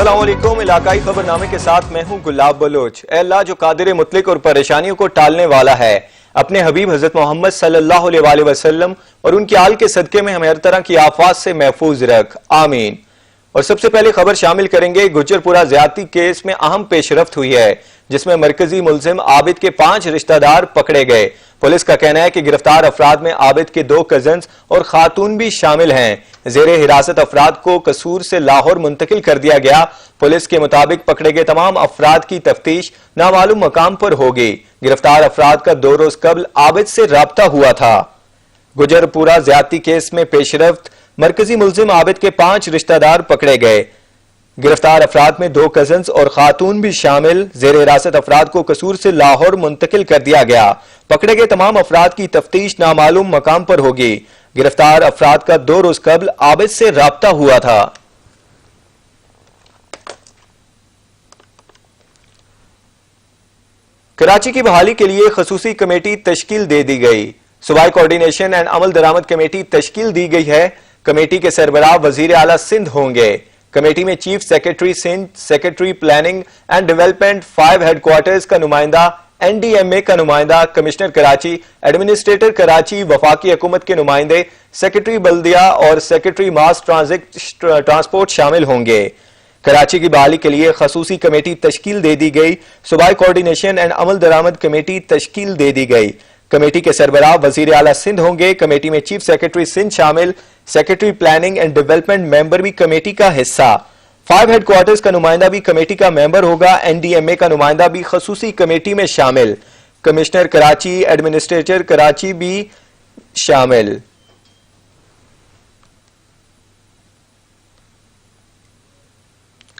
अस्सलाम वालेकुम। इलाकाई खबरनामे के साथ मैं हूं गुलाब बलोच। ऐ अल्लाह जो कादिर मुतलक और परेशानियों को टालने वाला है, अपने हबीब हजरत मोहम्मद सल्लल्लाहु अलैहि वसल्लम और उनके आल के सदके में हमें हर तरह की आफात से महफूज रख, आमीन। और सबसे पहले खबर शामिल करेंगे। गुज्जरपुरा ज्यादती केस में अहम पेशरफ्त हुई है, जिसमें मरकजी मुलजिम आबिद के 5 रिश्तेदार पकड़े गए। पुलिस का कहना है कि गिरफ्तार अफराद में आबिद के 2 कजन्स और खातून भी शामिल हैं। जेरे हिरासत अफराद को कसूर से लाहौर मुंतकिल कर दिया गया। पुलिस के मुताबिक पकड़े गए तमाम अफराद की तफ्तीश नामालूम मकाम पर होगी। गिरफ्तार अफराद का 2 रोज कबल आबिद से राब्ता हुआ था। गुज्जरपुरा ज्यादती केस में पेशरफ्त, मरकजी मुलजिम आबिद के 5 रिश्तेदार पकड़े गए। गिरफ्तार अफराद में 2 कजन्स और खातून भी शामिल। जेर हिरासत अफराद को कसूर से लाहौर मुंतकिल कर दिया गया। पकड़े गए तमाम अफराद की तफ्तीश नामालूम मकाम पर होगी। गिरफ्तार अफराद का 2 रोज कबल आबिद से राब्ता हुआ था। कराची की बहाली के लिए खसूसी कमेटी तश्कील दे दी गई। सूबाई कोऑर्डिनेशन एंड अमल दरामद कमेटी तश्कील दी गई है। कमेटी के सरबराह वजीर आला सिंध होंगे। कमेटी में chief secretary Sindh, secretary planning and development, 5 headquarters का नुमाइंदा, एनडीएमए का नुमाइंदा, कमिश्नर कराची, एडमिनिस्ट्रेटर कराची, वफाकी हुकूमत के नुमाइंदे, सेक्रेटरी बल्दिया और सेक्रेटरी मास ट्रांसपोर्ट शामिल होंगे। कराची की बहाली के लिए खसूसी कमेटी तश्कील दे दी गई। सूबाई कोऑर्डिनेशन एंड अमल दरामद कमेटी तश्कील दे दी गई। कमेटी के सरबराह वजीर आला सिंध होंगे। कमेटी में चीफ सेक्रेटरी सिंध शामिल, secretary planning and development member भी कमेटी का हिस्सा। 5 हेडक्वार्टर्स का नुमाइंदा भी कमेटी का मेंबर होगा। एनडीएमए का नुमाइंदा भी खसूसी कमेटी में शामिल। कमिश्नर कराची, एडमिनिस्ट्रेटर कराची भी शामिल।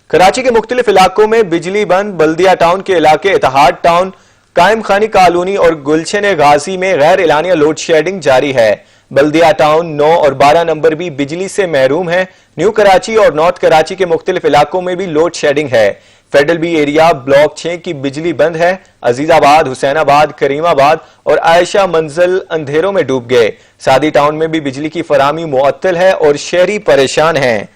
कराची के मुख्तलिफ इलाकों में बिजली बंद। बल्दिया टाउन के इलाके इत्तेहाद टाउन, कायम खानी कॉलोनी और गुलशन गाजी में गैर एलानिया लोड शेडिंग जारी है। बल्दिया टाउन 9 और 12 नंबर भी बिजली से महरूम है। न्यू कराची और नॉर्थ कराची के मुख्तलिफ इलाकों में भी लोड शेडिंग है। फेडरल बी एरिया ब्लॉक 6 की बिजली बंद है। अजीजाबाद, हुसैनाबाद, करीमाबाद और आयशा मंजिल अंधेरों में डूब गए। सादी टाउन में भी बिजली की फराहमी मुअत्तल है और शहरी परेशान हैं।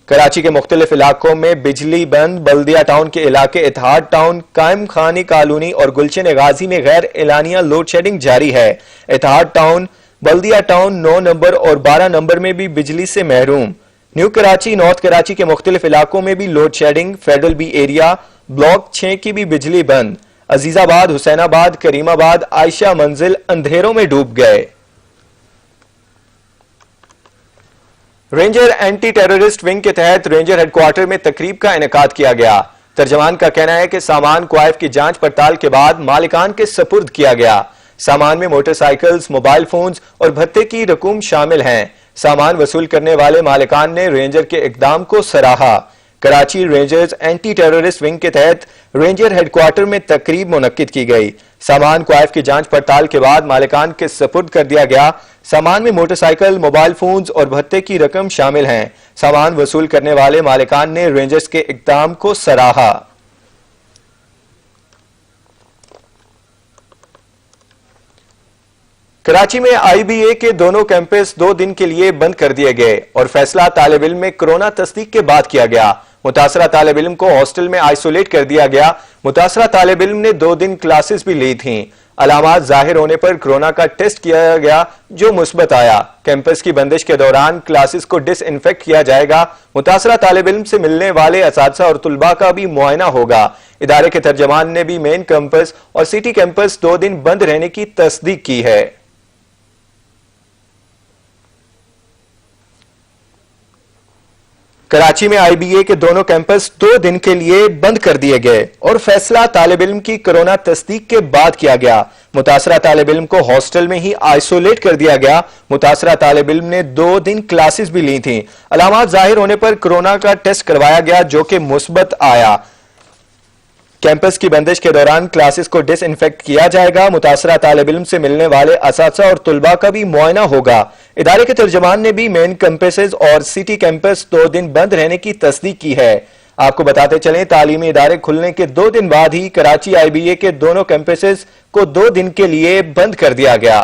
कराची के मुख्तलिफ इलाकों में बिजली बंद। बल्दिया टाउन के इलाके इत्तेहाद टाउन, कायम खानी कॉलोनी और गुलशन गाजी में गैर एलानिया लोड शेडिंग जारी है। इत्तेहाद टाउन, बल्दिया टाउन 9 नंबर और 12 नंबर में भी बिजली से महरूम। न्यू कराची, नॉर्थ कराची के मुख्तलिफ इलाकों में भी load shedding. Federal B area block 6 की भी बिजली बंद। अजीजाबाद, हुसैनाबाद, करीमाबाद, आयशा मंजिल अंधेरों में डूब गए। रेंजर एंटी टेररिस्ट विंग के तहत रेंजर हेडक्वार्टर में तकरीब का इनेकाद किया गया। तर्जमान का कहना है कि सामान क्वाइफ की जांच पड़ताल के बाद मालिकान के सपुर्द किया गया। सामान में मोटरसाइकिल्स, मोबाइल फोन्स और भत्ते की रकूम शामिल हैं। सामान वसूल करने वाले मालिकान ने रेंजर के इकदाम को सराहा। Karachi rangers anti terrorist wing के तहत रेंजर हेडक्वार्टर में तकरीब मुनक्किद की गई। सामान क्वाइफ की जांच पड़ताल के बाद मालिकान के सपुर्द कर दिया गया। सामान में मोटरसाइकिल, मोबाइल फोन्स और भत्ते की रकम शामिल हैं। सामान वसूल करने वाले मालिकान ने रेंजर्स के इकदाम को सराहा। कराची में आईबीए के दोनों कैंपस 2 दिन के लिए बंद कर दिए गए और फैसला तालिब इल्म में कोरोना तस्दीक के बाद किया गया। मुतासरा तालिब इल्म को हॉस्टल में आइसोलेट कर दिया गया। मुतासरा तालिब इल्म ने 2 दिन क्लासेस भी ली थीं। अलामात जाहिर होने पर कोरोना का टेस्ट किया गया, जो मुस्बत आया। कैंपस की बंदिश के दौरान क्लासेस को डिसइंफेक्ट किया जाएगा। मुतासरा तालिब इल्म से मिलने वाले असातिज़ा और तुलबा का भी मुआयना होगा। इदारे के तर्जमान ने भी मेन कैंपस और सिटी कैंपस 2 दिन बंद रहने की तस्दीक की है। कराची में आईबीए के दोनों कैंपस 2 दिन के लिए बंद कर दिए गए और फैसला तालिब इल्म की कोरोना तस्दीक के बाद किया गया। मुतासरा तालिब इल्म को हॉस्टल में ही आइसोलेट कर दिया गया। मुतासरा तालिब इल्म ने 2 दिन क्लासेस भी ली थीं। अलामात जाहिर होने पर कोरोना का टेस्ट करवाया गया, जो कि मुस्बत आया। कैंपस की बंदिश के दौरान क्लासेस को डिसइंफेक्ट किया जाएगा। मुतासरा तालिब इल्म से मिलने वाले असातिज़ा और तुलबा का भी मुआयना होगा। इदारे के तर्जमान ने भी मेन कैंपसेस और सिटी कैंपस 2 दिन बंद रहने की तस्दीक की है। आपको बताते चलें, तालीमी इदारे खुलने के 2 दिन बाद ही कराची आईबीए के दोनों कैंपसेस को 2 दिन के लिए बंद कर दिया गया।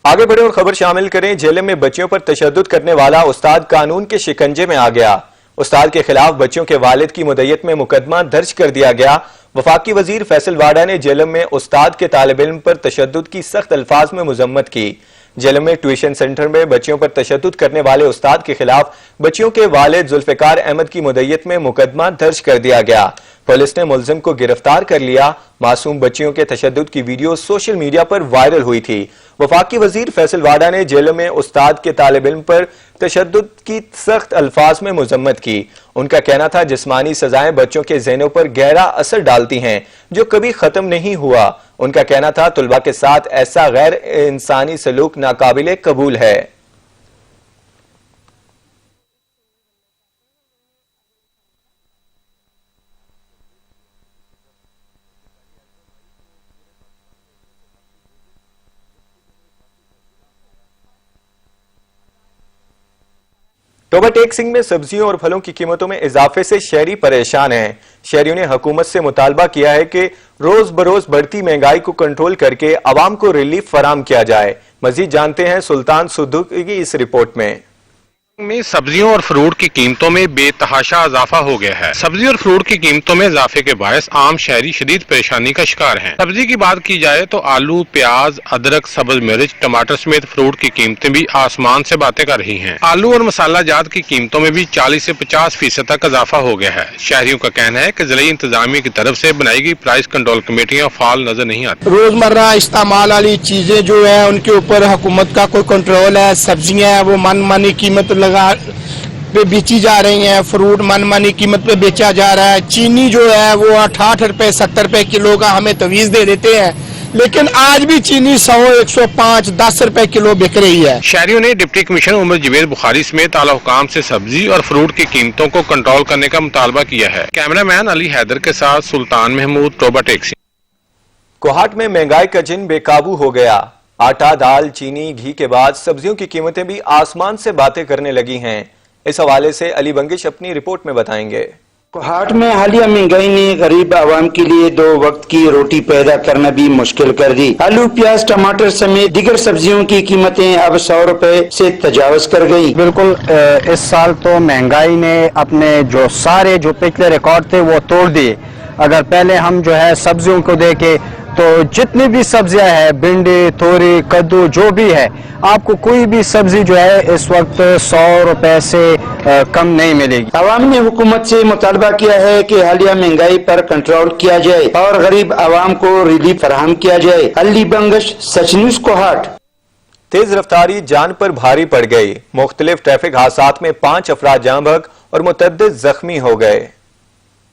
آگے بڑھے اور خبر شامل کریں۔ جیلم میں بچیوں پر تشدد کرنے والا استاد قانون کے شکنجے میں آ گیا۔ استاد کے خلاف بچوں کے والد کی مدعیت میں مقدمہ درج کر دیا گیا۔ وفاقی وزیر فیصل واڈا نے جیلم میں استاد کے طالب علم پر تشدد کی سخت الفاظ میں مذمت کی۔ جیلم میں ٹیوشن سینٹر میں بچیوں پر تشدد کرنے والے استاد کے خلاف بچیوں کے والد ذوالفقار احمد کی مدعیت میں مقدمہ درج کر دیا گیا۔ پولیس نے ملزم کو گرفتار کر لیا۔ معصوم بچیوں کے تشدد کی ویڈیو سوشل میڈیا پر وائرل ہوئی تھی۔ وفاقی وزیر فیصل واڈا نے جیلم میں استاد کے طالب علم پر تشدد کی سخت الفاظ میں مذمت کی۔ ان کا کہنا تھا جسمانی سزائیں بچوں کے ذہنوں پر گہرا اثر ڈالتی ہیں جو کبھی ختم نہیں ہوا۔ ان کا کہنا تھا طلباء کے ساتھ ایسا غیر انسانی سلوک ناقابل قبول ہے۔ ٹوبہ ٹیک سنگھ میں سبزیوں اور پھلوں کی قیمتوں میں اضافے سے شہری پریشان ہیں۔ شہریوں نے حکومت سے مطالبہ کیا ہے کہ روز بروز بڑھتی مہنگائی کو کنٹرول کر کے عوام کو ریلیف فراہم کیا جائے۔ مزید جانتے ہیں سلطان صدوقی کی اس رپورٹ میں۔ میں سبزیوں اور فروٹ کی قیمتوں میں بے تحاشا اضافہ ہو گیا ہے۔ سبزی اور فروٹ کی قیمتوں میں اضافے کے باعث عام شہری شدید پریشانی کا شکار ہیں۔ سبزی کی بات کی جائے تو آلو، پیاز، ادرک، سبز مرچ، ٹماٹر سمیت فروٹ کی قیمتیں بھی آسمان سے باتیں کر رہی ہیں۔ آلو اور مسالہ جات کی قیمتوں میں بھی 40 سے 50% تک اضافہ ہو گیا ہے۔ شہریوں کا کہنا ہے کہ ضلعی انتظامیہ کی طرف سے بنائی گئی پرائس کنٹرول کمیٹیاں فعال نظر نہیں آتی۔ روزمرہ استعمال والی چیزیں جو ہیں ان کے اوپر حکومت کا کوئی کنٹرول ہے۔ سبزیاں ہیں وہ من مانی قیمت لگا پہ بیچی جا رہی ہیں، فروٹ من مانی قیمت پہ بیچا جا رہا ہے۔ چینی جو ہے وہ 68 روپے 70 روپے کلو کا ہمیں تویز دے دیتے ہیں، لیکن آج بھی چینی 100 105 10 روپے کلو بک رہی ہے۔ شہریوں نے ڈپٹی کمشنر عمر جوید بخاری سمیت اعلی حکام سے سبزی اور فروٹ کی قیمتوں کو کنٹرول کرنے کا مطالبہ کیا ہے۔ کیمرہ مین علی حیدر کے ساتھ سلطان محمود، ٹوبہ ٹیک سنگھ۔ کوہاٹ میں مہنگائی کا جن بے قابو ہو گیا۔ آٹا، دال، چینی، گھی کے بعد سبزیوں کی قیمتیں بھی آسمان سے باتیں کرنے لگی ہیں۔ اس حوالے سے علی بنگش اپنی رپورٹ میں بتائیں گے۔ کوہاٹ میں حالیہ مہنگائی نے غریب عوام کے لیے 2 وقت کی روٹی پیدا کرنا بھی مشکل کر دی۔ آلو، پیاز، ٹماٹر سمیت دیگر سبزیوں کی قیمتیں اب 100 روپے سے تجاوز کر گئی۔ بالکل اس سال تو مہنگائی نے اپنے جو پچھلے ریکارڈ تھے وہ توڑ دیے۔ اگر پہلے ہم جو ہے سبزیوں کو دیکھیں تو جتنی بھی سبزیاں ہیں، بھنڈی، توری، کدو، جو بھی ہے، آپ کو کوئی بھی سبزی جو ہے اس وقت 100 روپے سے کم نہیں ملے گی۔ عوام نے حکومت سے مطالبہ کیا ہے کہ حالیہ مہنگائی پر کنٹرول کیا جائے اور غریب عوام کو ریلیف فراہم کیا جائے۔ علی بنگش، سچ نیوز، کوہاٹ۔ تیز رفتاری جان پر بھاری پڑ گئی۔ مختلف ٹریفک حادثات میں 5 افراد جاں بحق اور متعدد زخمی ہو گئے۔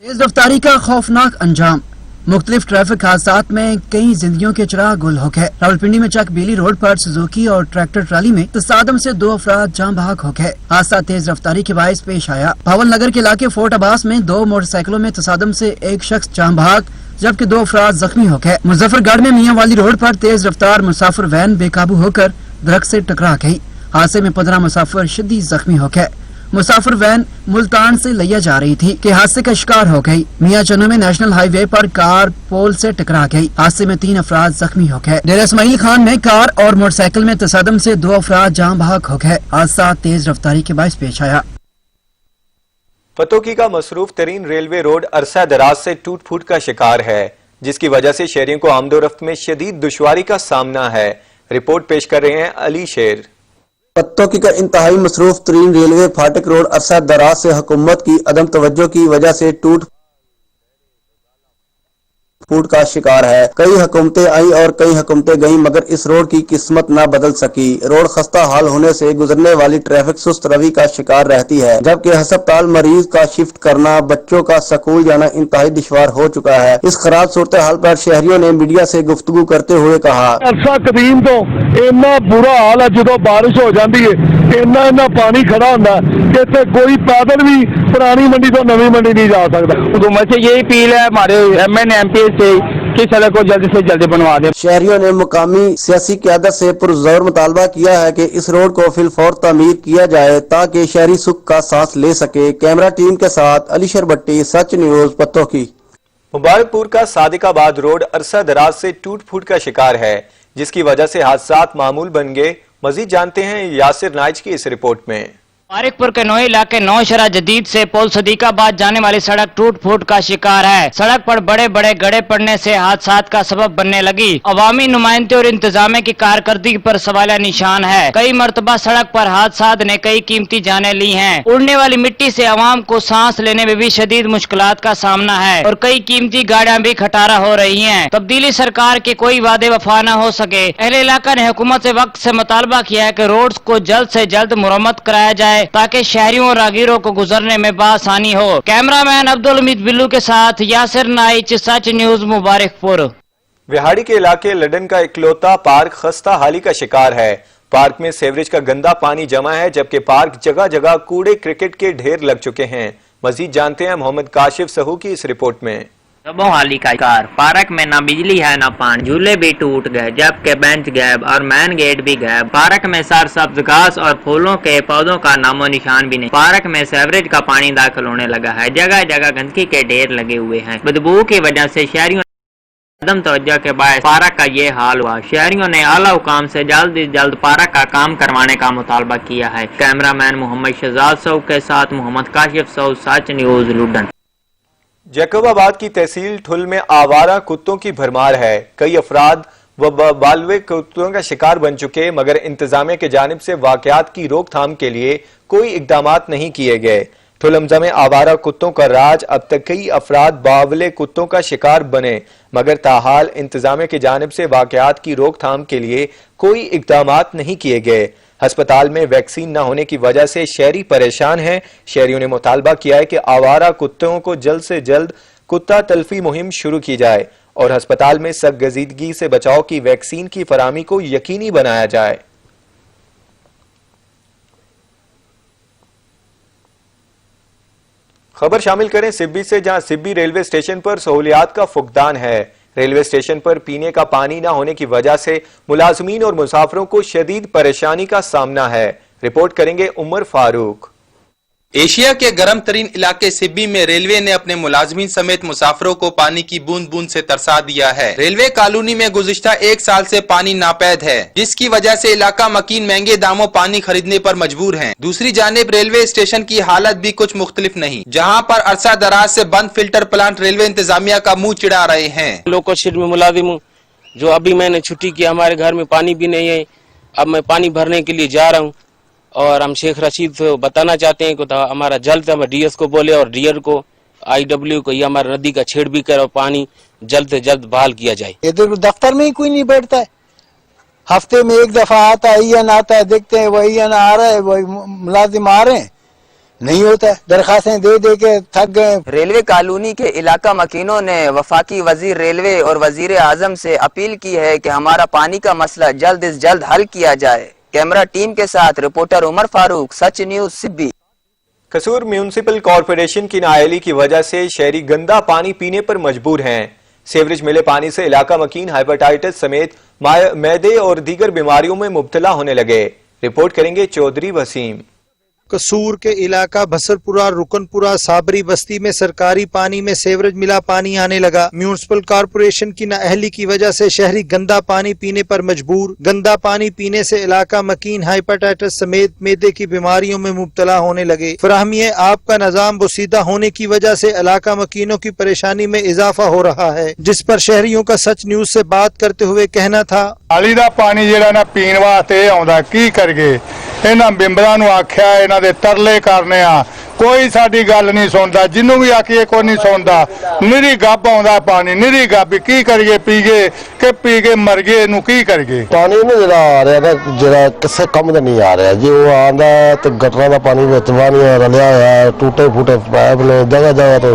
تیز رفتاری کا خوفناک انجام۔ مختلف ٹریفک حادثات میں کئی زندگیوں کے چراغ گل ہو گئے۔ راولپنڈی میں چک بیلی روڈ پر سوزوکی اور ٹریکٹر ٹرالی میں تصادم سے 2 افراد جاں بحق ہو گئے۔ حادثہ تیز رفتاری کے باعث پیش آیا۔ بھاول نگر کے علاقے فورٹ عباس میں 2 موٹر سائیکلوں میں تصادم سے ایک شخص جاں بحق جبکہ 2 افراد زخمی ہو گئے۔ مظفر گڑھ میں میاں والی روڈ پر تیز رفتار مسافر وین بے قابو ہو کر درخت سے ٹکرا گئی۔ حادثے میں 15 مسافر شدید زخمی ہو گئے۔ مسافر وین ملتان سے لیا جا رہی تھی کہ حادثے کا شکار ہو گئی۔ میاں چنو میں نیشنل ہائی وے پر کار پول سے ٹکرا گئی۔ حادثے میں 3 افراد زخمی ہو گئے۔ ڈیرہ اسماعیل خان میں کار اور موٹر سائیکل میں تصادم سے 2 افراد جاں بحق ہو گئے۔ حادثہ تیز رفتاری کے باعث پیش آیا۔ فتوکی کا مصروف ترین ریلوے روڈ عرصہ دراز سے ٹوٹ پھوٹ کا شکار ہے، جس کی وجہ سے شہریوں کو آمد و رفت میں شدید دشواری کا سامنا ہے۔ رپورٹ پیش کر رہے ہیں علی شیر۔ فتوکی کا انتہائی مصروف ترین ریلوے پھاٹک روڈ عرصہ دراز سے حکومت کی عدم توجہ کی وجہ سے ٹوٹ پھوٹ کا شکار ہے۔ کئی حکومتیں آئیں اور کئی حکومتیں گئیں مگر اس روڈ کی قسمت نہ بدل سکی۔ روڈ خستہ حال ہونے سے گزرنے والی ٹریفک سست روی کا شکار رہتی ہے، جبکہ ہسپتال مریض کا شفٹ کرنا، بچوں کا سکول جانا انتہائی دشوار ہو چکا ہے۔ اس خراب صورتحال پر شہریوں نے میڈیا سے گفتگو کرتے ہوئے کہا، عرصہ قدیم تو اتنا برا حال ہے، جدو بارش ہو جاتی ہے اتنا پانی کھڑا ہوتا ہے کہ کوئی پیدل بھی پرانی منڈی تو نوی منڈی نہیں جا سکتا۔ حکومت سے یہی اپیل ہے ہمارے ایم این ایم پی سے کہ سڑک کو جلدی سے جلدی بنوا دیں۔ شہریوں نے مقامی سیاسی قیادت سے پرزور مطالبہ کیا ہے کہ اس روڈ کو فی الفور تعمیر کیا جائے تاکہ شہری سکھ کا سانس لے سکے۔ کیمرہ ٹیم کے ساتھ علی شیر بٹی، سچ نیوز، فتوکی۔ مبارک پور کا صادق آباد روڈ عرصہ دراز سے ٹوٹ پھوٹ کا شکار ہے۔ जिसकी वजह से हादसात मामूल बन गए। मजीद जानते हैं यासिर नाइज की इस रिपोर्ट में। मारिकपुर के नोई इलाके नौशरा जदीद से पोल सदीकाबाद जाने वाली सड़क टूट फूट का शिकार है। सड़क पर बड़े बड़े गड्ढे पड़ने से हादसात का सबब बनने लगी। अवामी नुमाइंदे और इंतजामिया की कारकर्दगी पर सवालिया निशान है। कई मरतबा सड़क पर हादसात ने कई कीमती जानें ली हैं। उड़ने वाली मिट्टी से अवाम को सांस लेने में भी शदीद मुश्किलात का सामना है और कई कीमती गाड़ियां भी खटारा हो रही हैं। तब्दीली सरकार के कोई वादे वफा न हो सके। अहले इलाका ने हुकूमत से वक्त से मुतालबा किया है कि रोड्स को जल्द से जल्द मुरम्मत कराया जाए ताकि शहरियों और राहगीरों को गुजरने में बासानी हो। कैमरामैन अब्दुल हमीद बिल्लू के साथ यासिर नाइच, सच न्यूज मुबारकपुर। विहाड़ी के इलाके लडन का इकलौता पार्क खस्ता हाली का शिकार है। पार्क में सीवरेज का गंदा पानी जमा है, जबकि पार्क जगह जगह कूड़े क्रिकेट के ढेर लग चुके हैं। मजीद जानते हैं मोहम्मद काशिफ सहू की इस रिपोर्ट में। हाली का शिकार, पार्क में ना बिजली है ना पानी, झूले भी टूट गए जबकि बेंच गायब और मेन गेट भी गायब। पार्क में सरसब्ज घास और फूलों के पौधों का नामो निशान भी नहीं। पार्क में सीवरेज का पानी दाखिल होने लगा है। जगह जगह गंदगी के ढेर लगे हुए हैं। बदबू की वजह से शहरियों अदम तवज्जो के बाद पार्क का ये हाल हुआ। शहरियों ने आला हुकाम से जल्द से जल्द पार्क का काम करवाने का मुतालबा किया है। कैमरामैन मोहम्मद शहजाद सऊद के साथ मोहम्मद काशिफ सऊद, सच न्यूज लुडन। जैकबाबाद की तहसील ठुल में आवारा कुत्तों की भरमार है। कई अफराद व बालवे कुत्तों का शिकार बन चुके, मगर इंतजामिया की जानिब से वाकयात की रोकथाम के लिए कोई इकदामात नहीं किए गए। ठुलमजा में आवारा कुत्तों का राज, अब तक कई अफराद बावले कुत्तों का शिकार बने, मगर ताहाल इंतजामिया की जानिब से वाकयात की रोकथाम के लिए कोई इकदामात नहीं किए गए। अस्पताल में वैक्सीन न होने की वजह से शहरी परेशान हैं। शहरियों ने मुतालबा किया है कि आवारा कुत्तों को जल्द से जल्द कुत्ता तल्फी मुहिम शुरू की जाए और अस्पताल में सगगजीदगी से बचाव की वैक्सीन की फराहमी को यकीनी बनाया जाए। खबर शामिल करें सिब्बी से, जहां सिब्बी रेलवे स्टेशन पर सहूलियात का फुकदान है। रेलवे स्टेशन पर पीने का पानी न होने की वजह से मुलाजमीन और मुसाफिरों को शदीद परेशानी का सामना है। रिपोर्ट करेंगे उमर फारूक। एशिया के गर्म तरीन इलाके सिब्बी में रेलवे ने अपने मुलाजमीन समेत मुसाफिरों को पानी की बूंद बूंद से तरसा दिया है। रेलवे कॉलोनी में गुज़िश्ता 1 साल से पानी नापैद है, जिसकी वजह से इलाका मकीन महंगे दामों पानी खरीदने पर मजबूर हैं। दूसरी जानिब रेलवे स्टेशन की हालत भी कुछ मुख्तलिफ नहीं, जहां पर अरसा दराज से बंद फिल्टर प्लांट रेलवे इंतजामिया का मुंह चिढ़ा रहे हैं। लोकल शेड में मुलाजिम हूँ, जो अभी मैंने छुट्टी की, हमारे घर में पानी भी नहीं है। अब मैं पानी भरने के लिए जा रहा हूँ और हम शेख रशीद से बताना चाहते हैं कि हमारा जल्द से हम डीएस को बोले और डीआर को, आईडब्ल्यू को, ये हमारा नदी का छेड़ भी कर और पानी जल्द से जल्द बहाल किया जाए। इधर दफ्तर में ही कोई नहीं बैठता है। हफ्ते में एक दफा आता है, ईएन आता है, देखते हैं वही ईएन आ रहा है, वही मुलाजिम आ रहे हैं, नहीं होता है। दरखास्तें दे दे के थक गए। रेलवे कॉलोनी के इलाका मकीनों ने वफाकी वजीर रेलवे और वजीर आजम से अपील की है कि हमारा पानी का मसला जल्द से जल्द हल किया जाए। कैमरा टीम के साथ रिपोर्टर उमर फारूक, सच न्यूज सिब्बी। कसूर म्यूनिसिपल कॉरपोरेशन की नाअहली की वजह से शहरी गंदा पानी पीने पर मजबूर हैं। सीवरेज मिले पानी से इलाका मकीन हाइपेटाइटिस समेत मैदे और दीगर बीमारियों में मुब्तला होने लगे। रिपोर्ट करेंगे चौधरी वसीम। कसूर के इलाका भसरपुरा, रुकनपुरा, साबरी बस्ती में सरकारी पानी में सीवरेज मिला पानी आने लगा। म्यूनिसिपल कॉरपोरेशन की नाअहली की वजह से शहरी गंदा पानी पीने पर मजबूर। गंदा पानी पीने से इलाका मकीन हाइपेटाइटिस समेत मैदे की बीमारियों में मुब्तला होने लगे। फराहमी आपका निजाम बोसीदा होने की वजह से इलाका मकीनों की परेशानी में इजाफा हो रहा है, जिस पर शहरियों का सच न्यूज से बात करते हुए कहना था, नाली दा पानी जेड़ा ना पीण वास्ते आउंदा, की करगे? इन्हां बिंबरां नूं आख्या, इन्हां दे तरले करने आ, कोई साडी गल नहीं सुनदा। जिन्नू भी आखिए कोई नहीं सुनदा। निरी गप आउंदा पानी, निरी गप, की करिए? पीगे के पीगे मर गए, नूं की करिए? पानी ना जेड़ा आ रहा ना, जेड़ा किसे कम दा नहीं आ रहा। जे वो आंदा ते गटरां दा पानी विच वाणियां रलिया होया, टूटे फूटे पाइप ने जगह जगह तो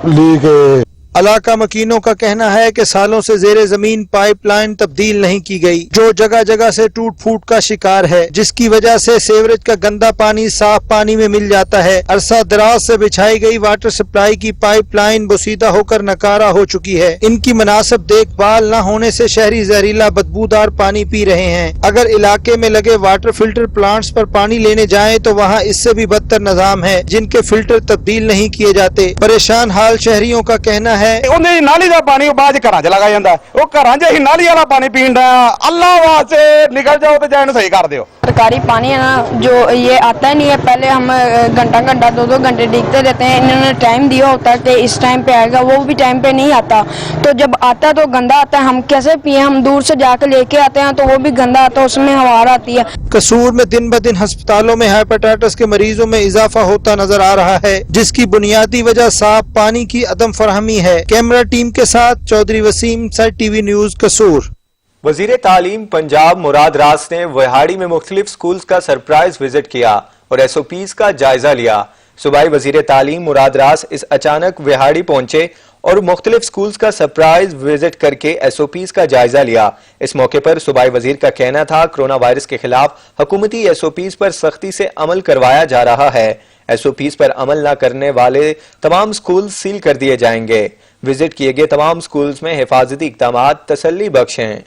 लीक। इलाका मकीनों का कहना है कि सालों से जेरे जमीन पाइपलाइन तब्दील नहीं की गई, जो जगह जगह से टूट फूट का शिकार है, जिसकी वजह से सीवरेज का गंदा पानी साफ पानी में मिल जाता है। अरसा दराज से बिछाई गई वाटर सप्लाई की पाइपलाइन बोसीदा होकर नकारा हो चुकी है। इनकी मुनासिब देखभाल न होने से शहरी जहरीला बदबूदार पानी पी रहे हैं। अगर इलाके में लगे वाटर फिल्टर प्लांट्स पर पानी लेने जाएं तो वहाँ इससे भी बदतर निजाम है, जिनके फिल्टर तब्दील नहीं किए जाते। परेशान हाल शहरियों का कहना है। ਉਹਨੇ ਨਾਲੀ ਦਾ ਪਾਣੀ ਉਹ ਬਾਅਦ ਚ ਘਰਾਂ 'ਚ ਲਗਾ ਜਾਂਦਾ, ਉਹ ਘਰਾਂ 'ਚ ਹੀ ਨਾਲੀ ਵਾਲਾ ਪਾਣੀ ਪੀਣ ਦਾ। ਅੱਲਾਹ ਵਾਸਤੇ ਨਿਕਲ ਜਾਓ ਤੇ ਜੈਨ सही कर दियो। सरकारी पानी है ना जो ये आता ही नहीं है, पहले हम घंटा 2-2 घंटे देखते रहते हैं, इन्होंने टाइम दिया होता है कि इस टाइम पे आएगा, वो भी टाइम पे नहीं आता, तो जब आता है तो गंदा आता है, हम कैसे पिए, हम दूर से जाकर लेके आते हैं तो वो भी गंदा आता है, उसमें हवार आती है। कसूर में दिन ब दिन अस्पतालों में हेपेटाइटिस के मरीजों में इजाफा होता नजर आ रहा है, जिसकी बुनियादी वजह साफ पानी की अदम फरहमी है। कैमरा टीम के साथ Chaudhry Waseem, side TV news, Kasur. वजीर तालीम पंजाब मुराद रास ने विहाड़ी में मुख्तलिफ स्कूल्स का सरप्राइज विजिट किया और SOPs का जायजा लिया। सूबाई वजीर तालीम मुराद रास इस अचानक विहाड़ी पहुंचे और मुख्तलिफ स्कूल्स का सरप्राइज विजिट करके SOPs का जायजा लिया। इस मौके पर सूबाई वजीर का कहना था कोरोना वायरस के खिलाफ हुकूमती SOPs पर सख्ती से अमल करवाया जा रहा है। SOPs पर अमल न करने वाले तमाम स्कूल सील कर दिए जाएंगे। विजिट किए गए तमाम स्कूल्स में हिफाजती इक़दामात तसल्ली बख्श हैं।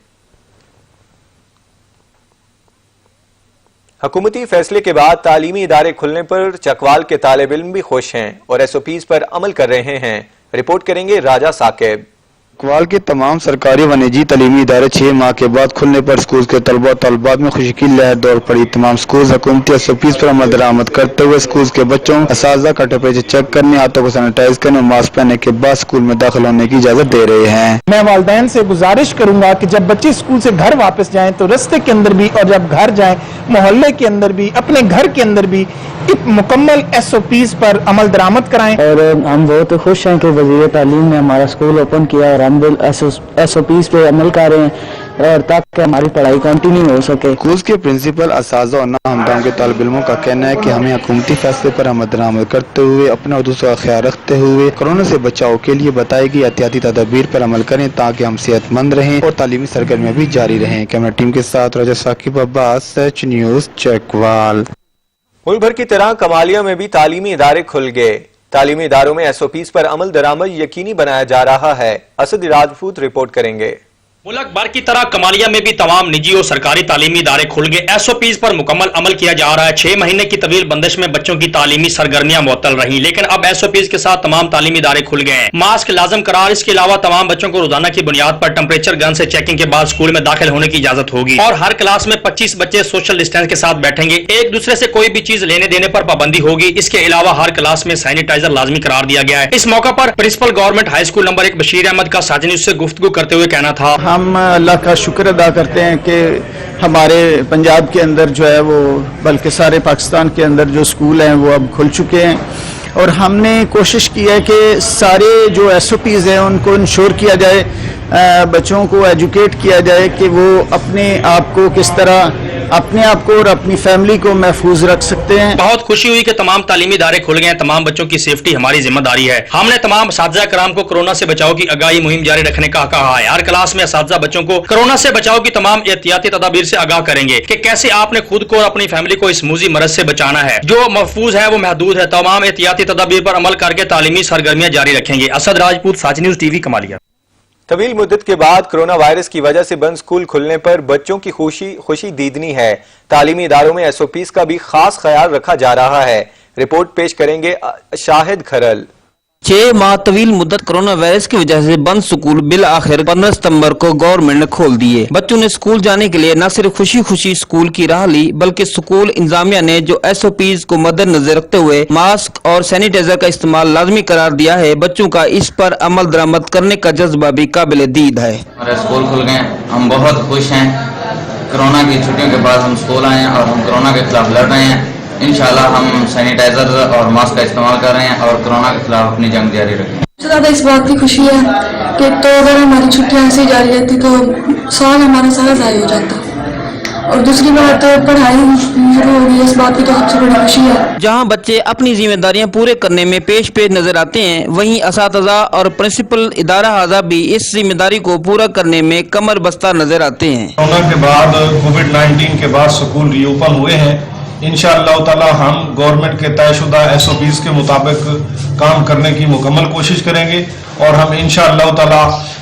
हुकूमती फैसले के बाद तालीमी इदारे खुलने पर चकवाल के तालिब इल्म भी खुश हैं और SOPs पर अमल कर रहे हैं। रिपोर्ट करेंगे राजा साकिब। चकवाल के तमाम सरकारी व निजी तालीमी इदारे 6 माह के बाद खुलने पर स्कूल के तलबा तलबात में खुशी की लहर दौड़ पड़ी। तमाम स्कूल हुकूमती SOPs पर अमल दरामद करते हुए स्कूल के बच्चों असातिज़ा का टेम्परेचर चेक करने, हाथों को सैनिटाइज करने और मास्क पहनने के बाद स्कूल में दाखिल होने की इजाजत दे रहे हैं। मैं वालिदैन से गुजारिश करूंगा कि जब बच्चे स्कूल से घर वापस जाएं तो रास्ते के अंदर भी और जब घर जाएं मोहल्ले के अंदर भी अपने घर के अंदर भी मुकम्मल SOPs पर अमल दरामद कराएं। और हम बहुत खुश हैं कि वज़ीर तालीम ने हमारा स्कूल ओपन किया और हम SOPs पे अमल कर रहे हैं और ताकि हमारी पढ़ाई कंटिन्यू हो सके। स्कूल के प्रिंसिपल, असातिज़ा और नामदाम के तालिब इल्मों का कहना है कि हमें हुकूमती फैसले पर अमल दरामद करते हुए अपने हदूद का ख्याल रखते हुए कोरोना से बचाव के लिए बताई गई एहतियाती तदाबीर पर अमल करें ताकि हम सेहतमंद रहें और तालीमी सरगर्मियाँ भी जारी रहें। कैमरा टीम के साथ राजा साकिब अब्बास, सच न्यूज, चकवाल। मुल्क भर की तरह कमालिया में भी तालीमी इदारे खुल गए। तालीमी इदारों में SOPs पर अमल दरामद यकीनी बनाया जा रहा है। असद राजपूत रिपोर्ट करेंगे। मुल्क भर की तरह कमालिया में भी तमाम निजी और सरकारी तालीमी इदारे खुल गए। SOPs पर मुकम्मल अमल किया जा रहा है। 6 महीने की तवील बंदिश में बच्चों की तालीमी सरगर्मियां मुअत्तल रही, लेकिन अब SOPs के साथ तमाम तालीमी इदारे खुल गए हैं। मास्क लाजम करार, इसके अलावा तमाम बच्चों को रोजाना की बुनियाद पर टेम्परेचर गन से चेकिंग के बाद स्कूल में दाखिल होने की इजाजत होगी और हर क्लास में 25 बच्चे सोशल डिस्टेंस के साथ बैठेंगे। एक दूसरे से कोई भी चीज लेने देने पर पाबंदी होगी। इसके अलावा हर क्लास में सैनिटाइजर लाजमी करार दिया गया है। इस मौका पर principal government high school number 1 Bashir Ahmad का साजनी उससे गुफ्तगू करते हुए कहना था, हम अल्लाह का शुक्र अदा करते हैं कि हमारे पंजाब के अंदर जो है वो बल्कि सारे पाकिस्तान के अंदर जो स्कूल हैं वो अब खुल चुके हैं और हमने कोशिश की है कि सारे जो SOPs हैं उनको इंश्योर किया जाए, बच्चों को एजुकेट किया जाए कि वो अपने आप को किस तरह अपने आप को और अपनी फैमिली को महफूज रख सकते हैं। बहुत खुशी हुई कि तमाम तालीमी इदारे खुल गए हैं। तमाम बच्चों की सेफ्टी हमारी जिम्मेदारी है। हमने तमाम असातिज़ा कराम को कोरोना से बचाव की आगाही मुहिम जारी रखने का कहा है। हर क्लास में असातिज़ा बच्चों को कोरोना से बचाव की तमाम एहतियाती तदाबीर से आगाह करेंगे कि कैसे आपने खुद को और अपनी फैमिली को इस मूजी मरज से बचाना है। जो महफूज है वो महदूद है। तमाम एहतियाती तदाबीर पर अमल करके तालीमी सरगर्मियां जारी रखेंगे। असद राजपूत, साच न्यूज TV, कमालिया। तवील मुद्दत के बाद कोरोना वायरस की वजह से बंद स्कूल खुलने पर बच्चों की खुशी दीदनी है। तालीमी इदारों में SOPs का भी खास ख्याल रखा जा रहा है। रिपोर्ट पेश करेंगे शाहिद खरल। 6 माह तवील मुद्दत कोरोना वायरस की वजह से बंद स्कूल बिल आखिर 15 सितंबर को गवर्नमेंट ने खोल दिए। बच्चों ने स्कूल जाने के लिए न सिर्फ खुशी स्कूल की राह ली, बल्कि स्कूल इंतजामिया ने जो SOPs को मद्देनजर रखते हुए मास्क और सैनिटाइजर का इस्तेमाल लाजमी करार दिया है। बच्चों का इस पर अमल दरामद करने का जज्बा भी काबिल दीद है। हमारे स्कूल खुल गए, हम बहुत खुश हैं। कोरोना की छुट्टियों के बाद हम स्कूल आए हैं और हम कोरोना के खिलाफ लड़ रहे हैं। इंशाल्लाह हम सैनिटाइजर और मास्क का इस्तेमाल कर रहे हैं और कोरोना के खिलाफ अपनी जंग जारी रखेंगे। सबसे ज़्यादा इस बात की खुशी है कि तो अगर हमारी छुट्टियां ऐसे जारी रहती तो साल हमारा सारा ज़ाया हो जाता। और दूसरी बात पढ़ाई शुरू होगी, इस बात की तो सबसे बड़ी खुशी है। जहां बच्चे अपनी जिम्मेदारियां पूरे करने में पेश नजर आते हैं, वहीं असातिज़ा और प्रिंसिपल इदारा आज़ा भी इस जिम्मेदारी को पूरा करने में कमर बस्ता नजर आते हैं। कोरोना के बाद कोविड-19 के बाद स्कूल रीओपन हुए हैं। इंशाअल्लाह ताला हम गवर्नमेंट के तयशुदा SOPs के मुताबिक काम करने की मुकम्मल कोशिश करेंगे और हम इंशाअल्लाह ताला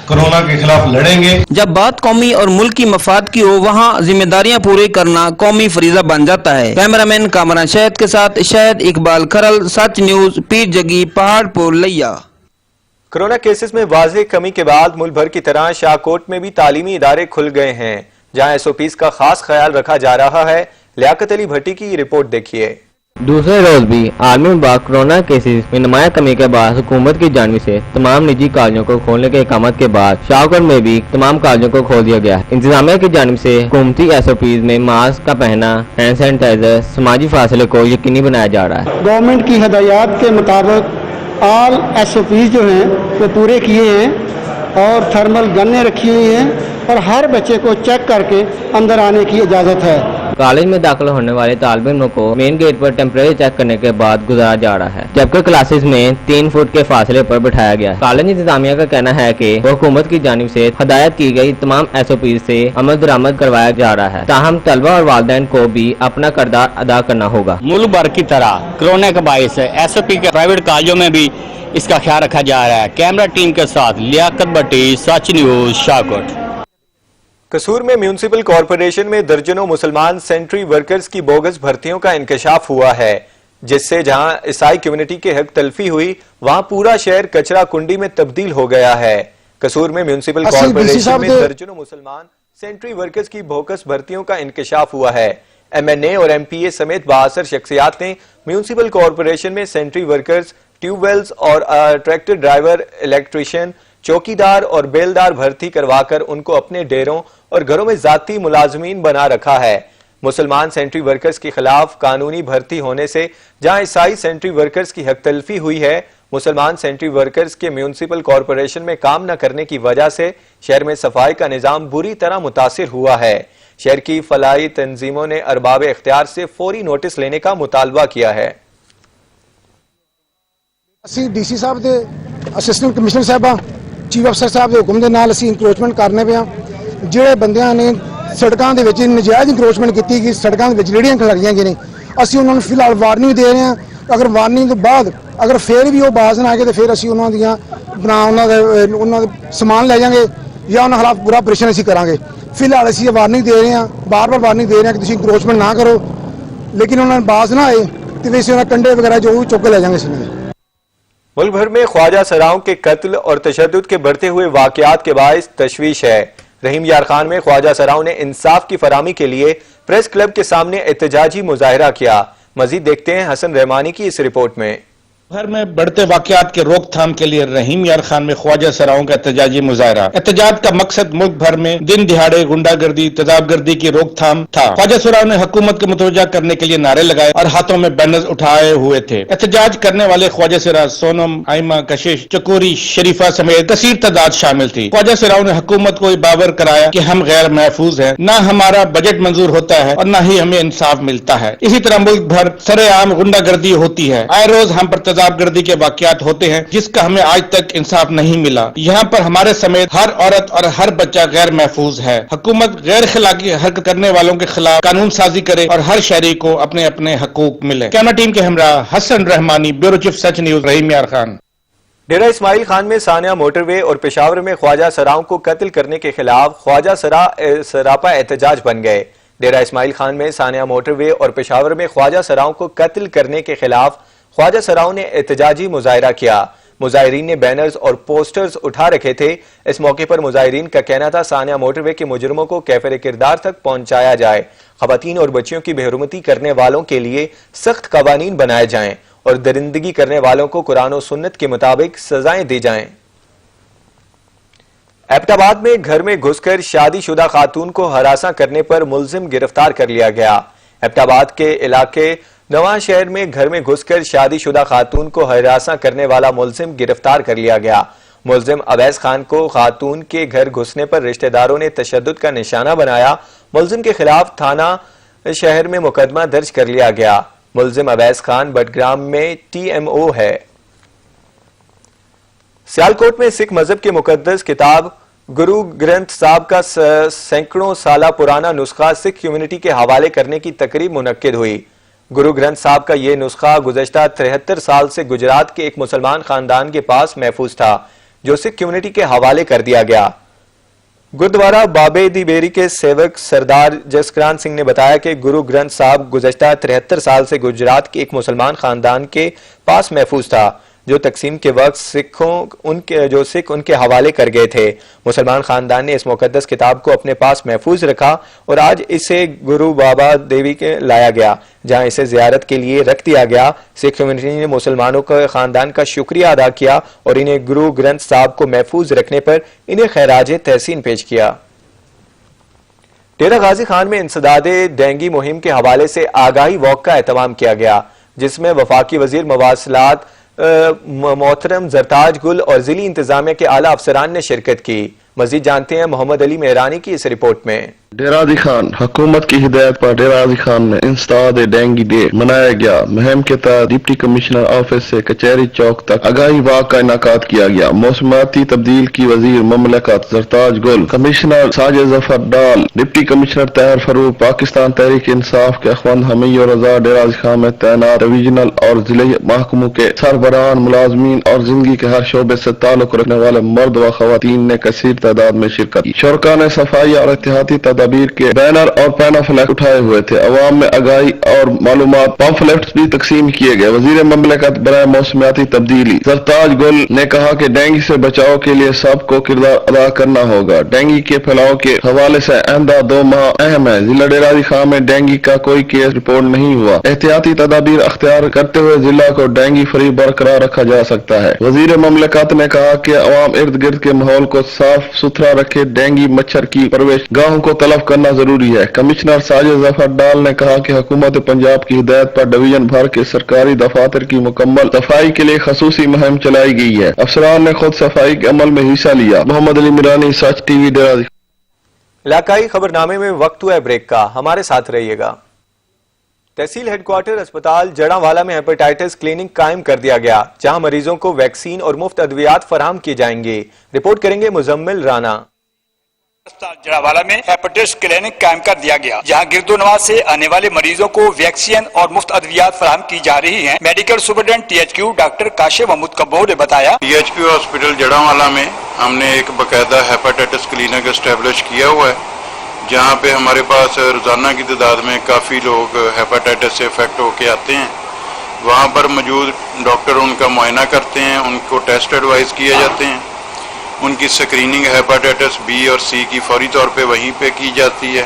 कोरोना के खिलाफ लड़ेंगे। जब बात कौमी और मुल्क की मफाद की हो, वहाँ जिम्मेदारियां पूरी करना कौमी फरीजा बन जाता है। कैमरामैन कामरान शहद के साथ शहद इकबाल खरल, सच न्यूज, पीर जगी, पहाड़पुर, लिया। कोरोना केसेस में वाज़ेह कमी के बाद मुल्क भर की तरह शाहकोट में भी तालीमी इदारे खुल गए हैं, जहां SOPs का खास ख्याल रखा जा रहा है। लियाकत अली भट्टी की रिपोर्ट देखिए। दूसरे रोज भी आर्मी विभाग कोरोना केसेस में नुमाया कमी के बाद हुकूमत की जानिब से तमाम निजी कॉलेजों को खोलने के इकामत के बाद शाहकोट में भी तमाम कॉलेजों को खोल दिया गया है। इंतजामिया की जानिब से हुकूमती SOPs में मास्क का पहनना, हैंड सैनिटाइजर, समाजी फासले को यकीनी बनाया जा रहा है। गवर्नमेंट की हदायत के मुताबिक ऑल SOPs जो हैं वो पूरे किए हैं और थर्मल गन्ने रखी हुई हैं और हर बच्चे को चेक करके अंदर आने की इजाज़त है। कॉलेज में दाखिल होने वाले तालिब इल्मों को मेन गेट पर टेम्परेचर चेक करने के बाद गुजारा जा रहा है, जबकि क्लासेस में 3 फुट के फासले पर बिठाया गया है। कॉलेज इंतजामिया का कहना है कि वो हुकूमत की जानिब से हदायत की गई तमाम SOPs से अमल दरामद करवाया जा रहा है, ताहम तलबा और वालिदैन को भी अपना किरदार अदा करना होगा। मुल्क भर की तरह कोरोना के बायस SOP के प्राइवेट कॉलेजों में भी इसका ख्याल रखा जा रहा है। कैमरा टीम के साथ लियाकत भट्टी, सच न्यूज, शाहकोट। कसूर में म्यूनिसिपल कॉरपोरेशन में दर्जनों मुसलमान सेंट्री वर्कर्स की बोगस भर्तियों का इंकशाफ हुआ है, जिससे जहां ईसाई कम्युनिटी के हक तलफी हुई, वहां पूरा शहर कचरा कुंडी में तब्दील हो गया है। कसूर में म्यूनिसिपल कॉरपोरेशन में दर्जनों मुसलमान सेंट्री वर्कर्स की बोगस भर्तियों का इंकशाफ हुआ है। MNA और MPA समेत 62 शख्सियात ने म्यूनिसिपल कॉरपोरेशन में सेंट्री वर्कर्स, ट्यूबवेल्स और ट्रैक्टर ड्राइवर, इलेक्ट्रीशियन, चौकीदार और बेलदार भर्ती करवाकर उनको अपने डेरों और घरों में जाती मुलाजमीन बना रखा है। मुसलमान सेंट्री वर्कर्स के खिलाफ कानूनी भर्ती होने से जहां ईसाई सेंट्री वर्कर्स की हक तलफी हुई है, मुसलमान सेंट्री वर्कर्स के म्यूनिसिपल कॉरपोरेशन में काम न करने की वजह से शहर में सफाई का निजाम बुरी तरह मुतासिर हुआ है। शहर की फलाही तंजीमों ने अरबाब इख्तियार से फौरी नोटिस लेने का मुतालबा किया है। DC साहब दे असिस्टेंट कमिश्नर साहबा, चीफ अफसर साहब ਦੇ ਹੁਕਮ ਦੇ ਨਾਲ ਅਸੀਂ ਇਨਕਰੋਚਮੈਂਟ ਕਰਨੇ ਪਿਆ। ਜਿਹੜੇ ਬੰਦਿਆਂ ਨੇ ਸੜਕਾਂ ਦੇ ਵਿੱਚ ਨਜਾਇਜ਼ ਇਨਕਰੋਚਮੈਂਟ ਕੀਤੀ ਕਿ ਸੜਕਾਂ ਦੇ ਵਿੱਚ ਰੇੜੀਆਂ ਖੜੀਆਂ ਗਈਆਂ ਨੇ, ਅਸੀਂ ਉਹਨਾਂ ਨੂੰ ਫਿਲਹਾਲ ਵਾਰਨਿੰਗ ਦੇ ਰਹੇ ਹਾਂ। ਅਗਰ ਵਾਰਨਿੰਗ ਤੋਂ ਬਾਅਦ ਅਗਰ ਫੇਰ ਵੀ ਉਹ ਬਾਜ਼ ਨਾ ਆਏ ਤੇ ਫਿਰ ਅਸੀਂ ਉਹਨਾਂ ਦੀਆਂ ਉਹਨਾਂ ਦੇ ਸਮਾਨ ਲੈ ਜਾਾਂਗੇ ਜਾਂ ਉਹਨਾਂ ਖਿਲਾਫ ਪੂਰਾ ਆਪਰੇਸ਼ਨ ਅਸੀਂ ਕਰਾਂਗੇ। ਫਿਲਹਾਲ ਅਸੀਂ ਇਹ ਵਾਰਨਿੰਗ ਦੇ ਰਹੇ ਹਾਂ, ਬਾਰ-ਬਾਰ ਵਾਰਨਿੰਗ ਦੇ ਰਹੇ ਹਾਂ ਕਿ ਤੁਸੀਂ ਇਨਕਰੋਚਮੈਂਟ ਨਾ ਕਰੋ, ਲੇਕਿਨ ਉਹਨਾਂ ਨੂੰ ਬਾਜ਼ ਨਾ ਆਏ ਤੇ ਵੈਸੇ ਉਹਨਾਂ ਕੰਡੇ ਵਗੈरह जो चुक के ले जाएंगे इसमें। मुल्क भर में ख्वाजा सराओं के कत्ल और तशद्दुद के बढ़ते हुए वाकयात के बायस तशवीश है। रहीम यार खान में ख्वाजा सराओं ने इंसाफ की फरामी के लिए प्रेस क्लब के सामने एहतजाजी मुजाहरा किया। मजीद देखते हैं हसन रहमानी की इस रिपोर्ट में। भर में बढ़ते वाकयात के रोकथाम के लिए रहीम यार खान में ख्वाजा सराओं का एहतजाजी मुजाहरा। एहतजाज का मकसद मुल्क भर में दिन दिहाड़े गुंडागर्दी, तेजाबगर्दी की रोकथाम था। ख्वाजा सराओं ने हुकूमत को मुतवज्जा करने के लिए नारे लगाए और हाथों में बैनर्स उठाए हुए थे। एहतजाज करने वाले ख्वाजा सरा, सोनम, आइमा, कशिश, चकोरी, शरीफा समेत कसीर तादाद शामिल थी। ख्वाजा सराओं ने हुकूमत को बावर कराया कि हम गैर महफूज हैं, न हमारा बजट मंजूर होता है और न ही हमें इंसाफ मिलता है। इसी तरह मुल्क भर सरेआम गुंडागर्दी होती है। आए रोज हम पर गर्दी के वाकयात होते हैं जिसका हमें आज तक इंसाफ नहीं मिला। यहाँ पर हमारे समेत हर औरत और हर बच्चा गैर महफूज है। हुकूमत गैर खिलाकी हरकत करने वालों के खिलाफ कानून साजी करे और हर शहरी को अपने अपने हकूक मिले। कैमरा टीम के हमरा हसन रहमानी, ब्यूरो चीफ सच न्यूज, रहीम यार खान। डेरा इस्माइल खान में सानिया मोटरवे और पेशावर में ख्वाजा सराओं को कत्ल करने के खिलाफ ख्वाजा सरापा एहतजाज बन गए। डेरा इस्माइल खान में सानिया मोटरवे और पेशावर में ख्वाजा सराओं को कत्ल करने के खिलाफ ख्वाजा सराओं ने एहतजाजी मुजाहरा किया। मुजाहिरीन ने बैनर्स और पोस्टर्स उठा रखे थे। इस मौके पर मुजाहिरीन का कहना था सानिया मोटरवे के मुजरिमों को कैफिर किरदार तक पहुंचाया जाए, खवातीन और बच्चियों की बेहरुमती करने वालों के लिए सख्त कवानीन बनाए जाएं और दरिंदगी करने वालों को कुरान और सुन्नत के मुताबिक सजाएं दी जाएं। एबटाबाद में घर में घुसकर शादीशुदा खातून को हरासा करने पर मुलजिम गिरफ्तार कर लिया गया। एबटाबाद के इलाके नवां शहर में घर में घुसकर शादीशुदा खातून को हरासा करने वाला मुलजिम गिरफ्तार कर लिया गया। मुलजिम अवैस खान को खातून के घर घुसने पर रिश्तेदारों ने तशद्दुद का निशाना बनाया। मुलजिम के खिलाफ थाना शहर में मुकदमा दर्ज कर लिया गया। मुलजिम अवैस खान बडग्राम में TMO है। सियालकोट में सिख मजहब के मुकद्दस किताब गुरु ग्रंथ साहब का सैकड़ों साल पुराना नुस्खा सिख कम्युनिटी के हवाले करने की तकरीब मुनक्किद हुई। गुरु ग्रंथ साहब का ये नुस्खा गुज़श्ता 73 साल से गुजरात के एक मुसलमान खानदान के पास महफूज था, जो सिख कम्युनिटी के हवाले कर दिया गया। गुरुद्वारा बाबे दी बेरी के सेवक सरदार जसक्रांत सिंह ने बताया कि गुरु ग्रंथ साहब गुज़श्ता 73 साल से गुजरात के एक मुसलमान खानदान के पास महफूज था, جو تقسیم کے وقت سکھ ان کے حوالے کر گئے تھے۔ مسلمان خاندان نے اس مقدس کتاب کو اپنے پاس محفوظ رکھا اور آج اسے گرو بابا دیوی کے لایا گیا، جہاں اسے زیارت کے لیے رکھ دیا گیا۔ سکھ کمیونٹی نے مسلمانوں کا خاندان کا شکریہ ادا کیا اور انہیں گرو گرنتھ صاحب کو محفوظ رکھنے پر انہیں خراج تحسین پیش کیا۔ ڈیرہ غازی خان میں انسداد ڈینگی مہم کے حوالے سے آگاہی واک کا اہتمام کیا گیا، جس میں وفاقی وزیر مواصلات محترم زرتاج گل اور ضلعی انتظامیہ کے اعلیٰ افسران نے شرکت کی۔ مزید جانتے ہیں محمد علی مہرانی کی اس رپورٹ میں۔ ڈیرہ غازی خان حکومت کی ہدایت پر ڈیرہ غازی خان میں انسداد ڈینگی ڈے منایا گیا۔ مہم کے تحت ڈپٹی کمشنر آفس سے کچہری چوک تک آگاہی واک کا انعقاد کیا گیا۔ موسمیاتی تبدیل کی وزیر مملکت زرتاج گل، کمشنر ساجد ظفر ڈال، ڈپٹی کمشنر طاہر فاروق، پاکستان تحریک انصاف کے اخوان حمی اور رضا ڈیرہ غازی خان میں تعینات ڈویژنل اور ضلعی محکموں کے سربراہان، ملازمین اور زندگی کے ہر شعبے سے تعلق رکھنے والے مرد و خواتین نے کثیر تعداد میں شرکت کی۔ شرکا نے صفائی اور احتیاطی تدابیر کے بینر اور پینافلیکس اٹھائے ہوئے تھے۔ عوام میں آگاہی اور معلومات پمفلیٹس بھی تقسیم کیے گئے۔ وزیر مملکت برائے موسمیاتی تبدیلی زرتاج گل نے کہا کہ ڈینگی سے بچاؤ کے لیے سب کو کردار ادا کرنا ہوگا۔ ڈینگی کے پھیلاؤ کے حوالے سے آئندہ 2 ماہ اہم ہے۔ ضلع ڈیرہ غازی خان میں ڈینگی کا کوئی کیس رپورٹ نہیں ہوا۔ احتیاطی تدابیر اختیار کرتے ہوئے ضلع کو ڈینگی فری برقرار رکھا جا سکتا ہے۔ وزیر مملکت نے کہا کہ عوام ارد گرد کے ماحول کو صاف ستھرا رکھے، ڈینگی مچھر کی پرورش گاہوں کو تلف کرنا ضروری ہے۔ کمشنر ساجد ظفر ڈال نے کہا کہ حکومت پنجاب کی ہدایت پر ڈویژن بھر کے سرکاری دفاتر کی مکمل صفائی کے لیے خصوصی مہم چلائی گئی ہے۔ افسران نے خود صفائی کے عمل میں حصہ لیا۔ محمد علی مہرانی، سچ ٹی وی، ڈیرہ غازی خان۔ علاقائی خبرنامے میں وقت ہوا ہے بریک کا، ہمارے ساتھ رہیے گا۔ تحصیل ہیڈ کوارٹر اسپتال جڑاوالا میں ہیپاٹائٹس کلینک قائم کر دیا گیا، جہاں مریضوں کو ویکسین اور مفت ادویات فراہم کی جائیں گی۔ رپورٹ کریں گے مزمل رانا۔ اسپتال جڑاوالا میں ہیپاٹائٹس کلینک قائم کر دیا گیا، جہاں گرد و نواح سے آنے والے مریضوں کو ویکسین اور مفت ادویات فراہم کی جا رہی ہیں۔ Medical superintendent T H Q doctor Kashif Mahmood Kabur نے بتایا، T H Q hospital Jaranwala میں ہم نے ایک باقاعدہ ہیپاٹائٹس کلینک اسٹیبلش کیا ہوا ہے، جہاں پہ ہمارے پاس روزانہ کی تعداد میں کافی لوگ ہیپاٹائٹس سے افیکٹ ہو کے آتے ہیں۔ وہاں پر موجود ڈاکٹر ان کا معائنہ کرتے ہیں، ان کو ٹیسٹ ایڈوائز کیے جاتے ہیں، ان کی سکریننگ ہیپاٹائٹس بی اور سی کی فوری طور پہ وہیں پہ کی جاتی ہے۔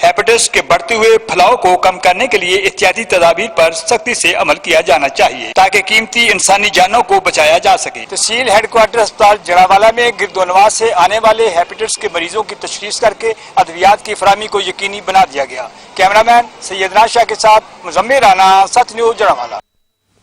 ہیپاٹائٹس کے بڑھتے ہوئے پھیلاؤ کو کم کرنے کے لیے احتیاطی تدابیر پر سختی سے عمل کیا جانا چاہیے، تاکہ قیمتی انسانی جانوں کو بچایا جا سکے۔ تحصیل ہیڈ کوارٹر اسپتال جڑاوالا میں گرد و نواح سے آنے والے ہیپاٹائٹس کے مریضوں کی تشخیص کر کے ادویات کی فراہمی کو یقینی بنا دیا گیا۔ کیمرامین سیدنا شاہ کے ساتھ مزمل رانا، سچ نیوز جڑاوالا۔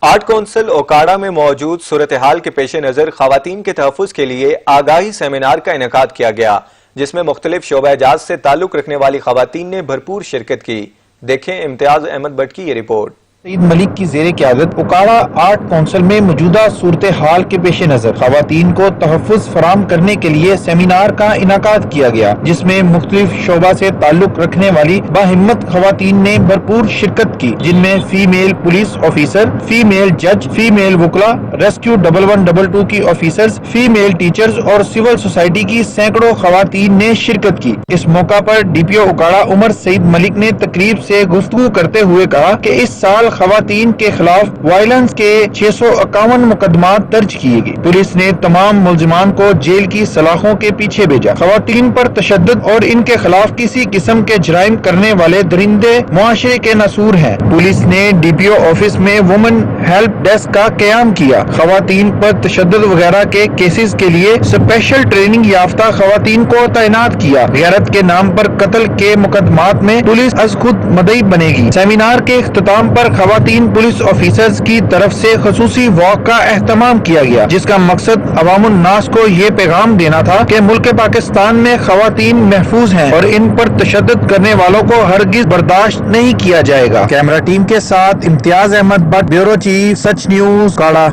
آرٹ کونسل اوکاڑا میں موجود صورتحال کے پیش نظر خواتین کے تحفظ کے لیے آگاہی سیمینار کا انعقاد کیا گیا، جس میں مختلف شعبہ جات سے تعلق رکھنے والی خواتین نے بھرپور شرکت کی۔ دیکھیں امتیاز احمد بٹ کی یہ رپورٹ۔ سعید ملک کی زیر قیادت اوکاڑا آرٹ کونسل میں موجودہ صورتحال کے پیش نظر خواتین کو تحفظ فراہم کرنے کے لیے سیمینار کا انعقاد کیا گیا، جس میں مختلف شعبہ سے تعلق رکھنے والی باہمت خواتین نے بھرپور شرکت کی، جن میں فیمیل پولیس آفیسر، فیمیل جج، فیمیل وکلا، ریسکیو 1122 کی آفیسرز، فیمیل ٹیچرز اور سول سوسائٹی کی سینکڑوں خواتین نے شرکت کی۔ اس موقع پر ڈی پی او اوکاڑا عمر سعید ملک نے تقریب سے گفتگو کرتے ہوئے کہا کہ اس سال خواتین کے خلاف وائلنس کے 651 مقدمات درج کیے گئے۔ پولیس نے تمام ملزمان کو جیل کی سلاخوں کے پیچھے بھیجا۔ خواتین پر تشدد اور ان کے خلاف کسی قسم کے جرائم کرنے والے درندے معاشرے کے ناسور ہیں۔ پولیس نے ڈی پی او آفس میں وومن ہیلپ ڈیسک کا قیام کیا۔ خواتین پر تشدد وغیرہ کے کیسز کے لیے اسپیشل ٹریننگ یافتہ خواتین کو تعینات کیا۔ غیرت کے نام پر قتل کے مقدمات میں پولیس از خود مدعی بنے گی۔ سیمینار کے اختتام پر خواتین پولیس آفیسرز کی طرف سے خصوصی واک کا اہتمام کیا گیا، جس کا مقصد عوام الناس کو یہ پیغام دینا تھا کہ ملک پاکستان میں خواتین محفوظ ہیں اور ان پر تشدد کرنے والوں کو ہرگز برداشت نہیں کیا جائے گا۔ کیمرہ ٹیم کے ساتھ Imtiaz Ahmed Butt, bureau chief, Sach news, کاڑا۔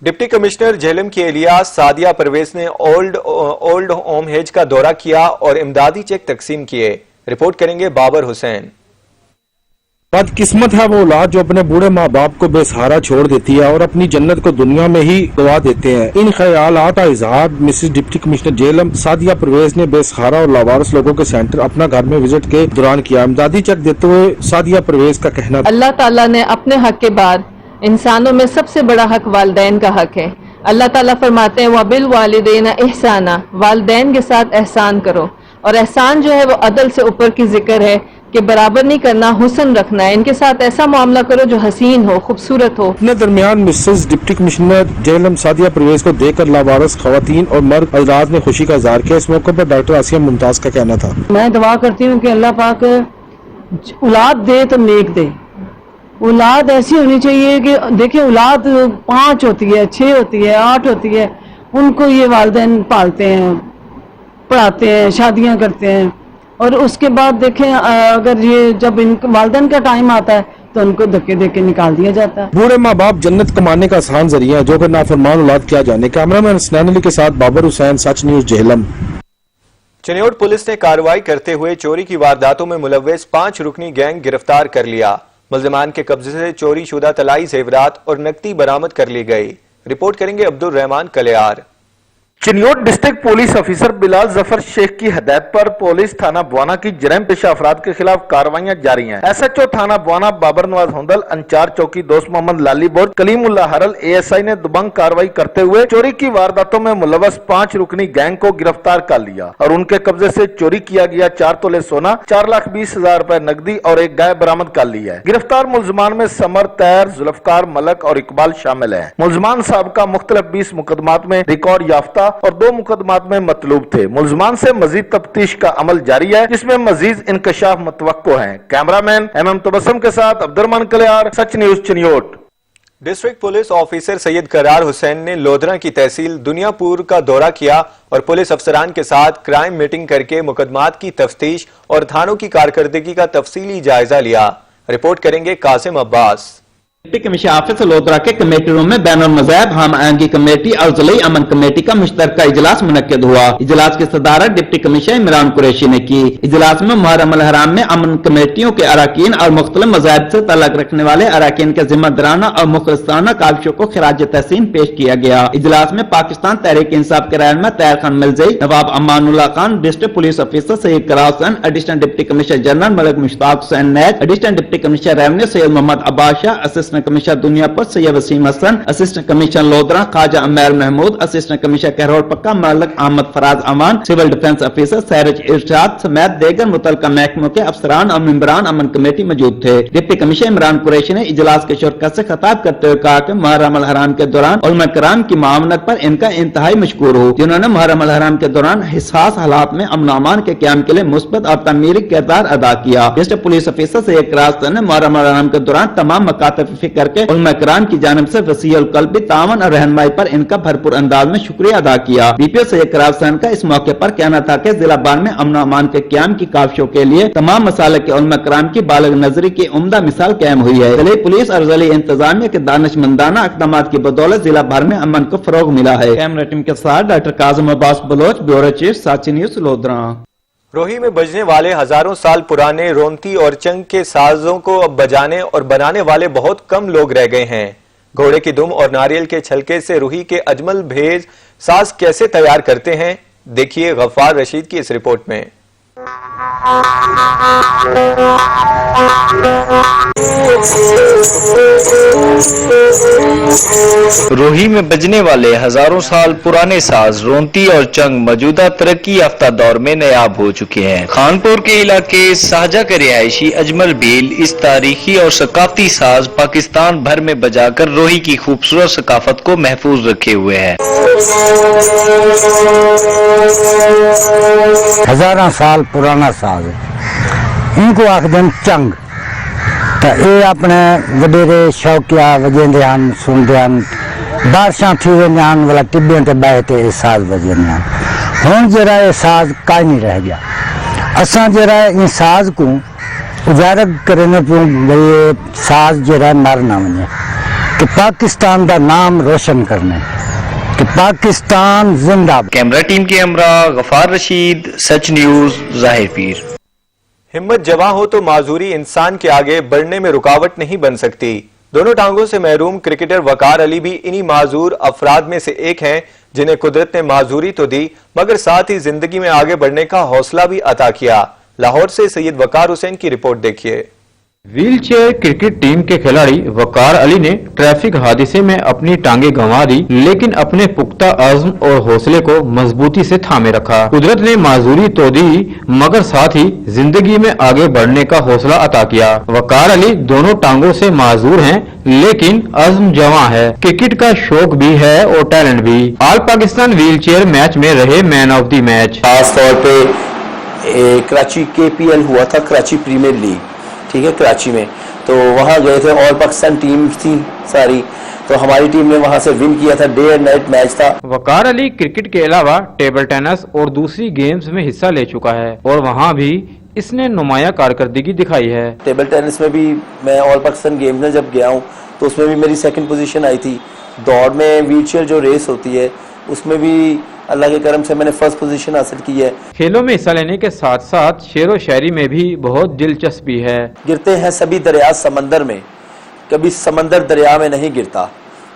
ڈپٹی کمشنر جہلم کی الیاس سعدیہ پرویز نے اولڈ ہوم ہیج کا دورہ کیا اور امدادی چیک تقسیم کیے۔ رپورٹ کریں گے بابر حسین۔ بدقسمت ہے وہ اولاد جو اپنے بوڑھے ماں باپ کو بے سہارا چھوڑ دیتی ہے اور اپنی جنت کو دنیا میں ہی گوا دیتے ہیں۔ ان خیالات کا اظہار Mrs deputy commissioner Jhelum Sadia Pervez نے بے سہارا اور لاوارث لوگوں کے سینٹر اپنا گھر میں وزٹ کے دوران کیا۔ امدادی چیک دیتے ہوئے سعدیہ پرویز کا کہنا، اللہ تعالیٰ نے اپنے حق کے بعد इंसानों में सबसे बड़ा हक वालिदैन का हक है। अल्लाह ताला फरमाते हैं वबिल वालिदैन एहसाना, वालिदैन के साथ एहसान करो। और एहसान जो है वो अदल से ऊपर की जिक्र है कि बराबर नहीं करना, हुस्न रखना है। इनके साथ ऐसा मामला करो जो हसीन हो, खूबसूरत हो। अपने दरमियान Mrs deputy commissioner JLM Sadia Pervez को देखकर लावारस खवातीन और मर्द हजरात ने खुशी का इजहार किया। इस मौके पर डॉक्टर आसिया मुमताज का कहना था, मैं दुआ करती हूँ कि अल्लाह पाक औलाद दे तो नेक दे। औलाद ऐसी होनी चाहिए कि देखिए औलाद 5 होती है, 6 होती है, 8 होती है, उनको ये वालिदैन पालते हैं, पढ़ाते हैं, शादियां करते हैं, और उसके बाद देखें अगर ये जब इन वालिदैन का टाइम आता है तो उनको धक्के दे के निकाल दिया जाता है। बूढ़े माँ बाप जन्नत कमाने का आसान जरिया है जो कि नाफरमान औलाद किया जाने। कैमरामैन हसनैन अली के साथ बाबर हुसैन, सच न्यूज जेहलम। चिन्योट पुलिस ने कार्रवाई करते हुए चोरी की वारदातों में मुलव्विस 5 रुकनी गैंग गिरफ्तार कर लिया। मुल्जिमान के कब्जे से चोरी शुदा तलाई जेवरात और नकदी बरामद कर ली गई। रिपोर्ट करेंगे Abdul Rehman Kaliyar. Chiniot district police officer Bilal Zafar Sheikh की हदायत पर पुलिस थाना बुआना की जरम पेशा अफराद के खिलाफ कार्रवाइयां जारी हैं। एसएचओ थाना बुआना बाबर नवाज हुंदल, अंचार चौकी दोस्त मोहम्मद लाली बोर्ड, कलीमुल्लाह हरल, एएसआई ने दुबंग कार्रवाई करते हुए चोरी की वारदातों में मुलव्वस 5 रुकनी गैंग को गिरफ्तार कर लिया और उनके कब्जे से चोरी किया गया 4 तोले सोना, 4,20,000 रुपए नकदी और एक गाय बरामद कर ली है। गिरफ्तार मुलजमान में समर, तैर, जुल्फकार, मलक और इकबाल शामिल है। मुलजमान साहब मुख्तलिफ 20 मुकदमात में रिकॉर्ड याफ्ता और 2 मुकदमात में मतलूब थे। मुलजमान से मजीद तफ्तीश का अमल जारी है जिसमें मजीद इंकशाफ मुतवक्को है। कैमरामैन एमएम तबस्सुम के साथ Abdurrahman Kaliyar, Sach news Chiniot. District police officer Syed Karar Hussain ने लोधरा की तहसील दुनियापुर का दौरा किया और पुलिस अफसरान के साथ क्राइम मीटिंग करके मुकदमात की तफ्तीश और थानों की कारकर्दगी का तफसीली जायजा लिया। रिपोर्ट करेंगे Qasim Abbas. Deputy commissioner office Lodhran के कमेटी रूम में बैनुल मज़ाहिब हम आयंगी कमेटी और ज़िले अमन कमेटी का मुश्तरका इजलास मुनक्किद हुआ। इजलास की सदारत डिप्टी कमिश्नर इमरान कुरैशी ने की। इजलास में मुहर्रम अल हराम में अमन कमेटियों के अरकान और मुख्तलिफ मज़ाहिब से ताल्लुक रखने वाले अरकान के जिम्मेदाराना और मुखलिसाना काविशों को खिराज तहसीन पेश किया गया। इजलास में पाकिस्तान तहरीक इंसाफ के रहनुमा Tayyar Khan Mirzai, Nawab Amanullah Khan, district police officer Syed Karar Hussain, additional deputy commissioner general Malik Mushtaq Hussain Naid, additional deputy commissioner revenue Syed Mohammad Abbas Shah, assistant commissioner Duniyapur Syed Waseem Hasan, assistant commissioner Lodhra Khwaja Umair Mahmood, assistant commissioner Kahror Pakka Malik Ahmed Faraz Aman, civil defence officer Siraj Irshad समेत देगर मुतल्लिका महकमों के अफसरान और मेंबरान अमन कमेटी मौजूद थे। डिप्टी कमिश्नर इमरान कुरैशी ने इजलास के शुरका से खिताब करते हुए कहा कि मुहर्रम अल हराम के दौरान उलमा कराम की मामनत पर इनका इंतहाई मशकूर हो, जिन्होंने मुहर्रम अल हराम के दौरान हिसास हालात में अमन अमान के क्याम के लिए मुस्बत और तमीरी किरदार अदा किया। District police officer Syed Karar Hussain ने मुहर्रम अल हराम के दौरान तमाम मकातब फिक्र के उलमा कराम की जानिब से वसीउल क़ल्बी तावन और रहनुमाई पर इनका भरपूर अंदाज में शुक्रिया अदा किया। बीपीओ सैयद करार हुसैन का इस मौके पर कहना था कि जिला बार में अमन अमान के क्याम की काविशों के लिए तमाम मसाले के उलमा कराम की बालिग नजरी की उम्दा मिसाल कायम हुई है। जिले पुलिस और जिले इंतजामिया के दानिशमंदाना इक़दाम की बदौलत जिला भर में अमन को फरोग मिला है। कैमरा टीम के साथ doctor Kazim Abbas Baloch, bureau chief, Sachi news, Lodhran. Rohi में बजने वाले हजारों साल पुराने रोंती और चंग के साजों को अब बजाने और बनाने वाले बहुत कम लोग रह गए हैं। घोड़े की दुम और नारियल के छलके से रूही के अजमल भेज साज कैसे तैयार करते हैं, देखिए गफ्फार रशीद की इस रिपोर्ट में। रोही में बजने वाले हजारों साल पुराने साज रोंती और चंग मौजूदा तरक्की याफ्ता दौर में नायाब हो चुके हैं। खानपुर के इलाके शाहजहां के रिहायशी अजमल भील इस तारीखी और सकाफती साज पाकिस्तान भर में बजाकर रोही की खूबसूरत सकाफत को महफूज रखे हुए हैं। हजारा साल पुराना साज इनको आखदन चंग, तो ये अपने वडेरे शौकिया वजेंदे हैं, सुनते हैं, बारिशां थी वन वाला टिब्बियों ते बहते साज वजेंदे हैं। हुण जरा ये साज काई नहीं रह गया। असां जरा इन साज को उजागर करने पियो भई ये साज जरा मर ना वने, कि पाकिस्तान का नाम रोशन करने, कि पाकिस्तान जिंदाबाद। कैमरा टीम के हमरा गफ्फार रशीद, सच न्यूज, ज़ाहिर पीर। हिम्मत जवां हो तो माजूरी इंसान के आगे बढ़ने में रुकावट नहीं बन सकती। दोनों टांगों से महरूम क्रिकेटर वकार अली भी इन्हीं माजूर अफराद में से एक हैं, जिन्हें कुदरत ने माजूरी तो दी मगर साथ ही जिंदगी में आगे बढ़ने का हौसला भी अता किया। लाहौर से सैयद वकार हुसैन की रिपोर्ट देखिए। व्हील चेयर क्रिकेट टीम के खिलाड़ी वकार अली ने ट्रैफिक हादसे में अपनी टांगे गंवा दी, लेकिन अपने पुख्ता अज़्म और हौसले को मजबूती से थामे रखा। कुदरत ने माजूरी तो दी, मगर साथ ही जिंदगी में आगे बढ़ने का हौसला अता किया। वकार अली दोनों टांगों से माजूर हैं, लेकिन अज़्म जवां है। क्रिकेट का शौक भी है और टैलेंट भी। All Pakistan wheel chair match में रहे मैन ऑफ द मैच। खास तौर पे कराची KPL हुआ था, कराची प्रीमियर लीग, ठीक है, कराची में, तो वहाँ गए थे। ऑल पाकिस्तान टीम थी सारी, तो हमारी टीम ने वहाँ से विन किया था। डे एंड नाइट मैच था। वकार अली क्रिकेट के अलावा टेबल टेनिस और दूसरी गेम्स में हिस्सा ले चुका है और वहाँ भी इसने नुमाया कारकर्दगी दिखाई है। टेबल टेनिस में भी मैं ऑल पाकिस्तान गेम्स में जब गया हूँ तो उसमें भी मेरी सेकंड पोजीशन आई थी। दौड़ में व्हील चेयर जो रेस होती है उसमें भी अल्लाह के करम से मैंने फर्स्ट पोजीशन हासिल की है। खेलों में हिस्सा लेने के साथ साथ शेर व शायरी में भी बहुत दिलचस्पी है। गिरते हैं सभी दरिया समंदर में, कभी समंदर दरिया में नहीं गिरता।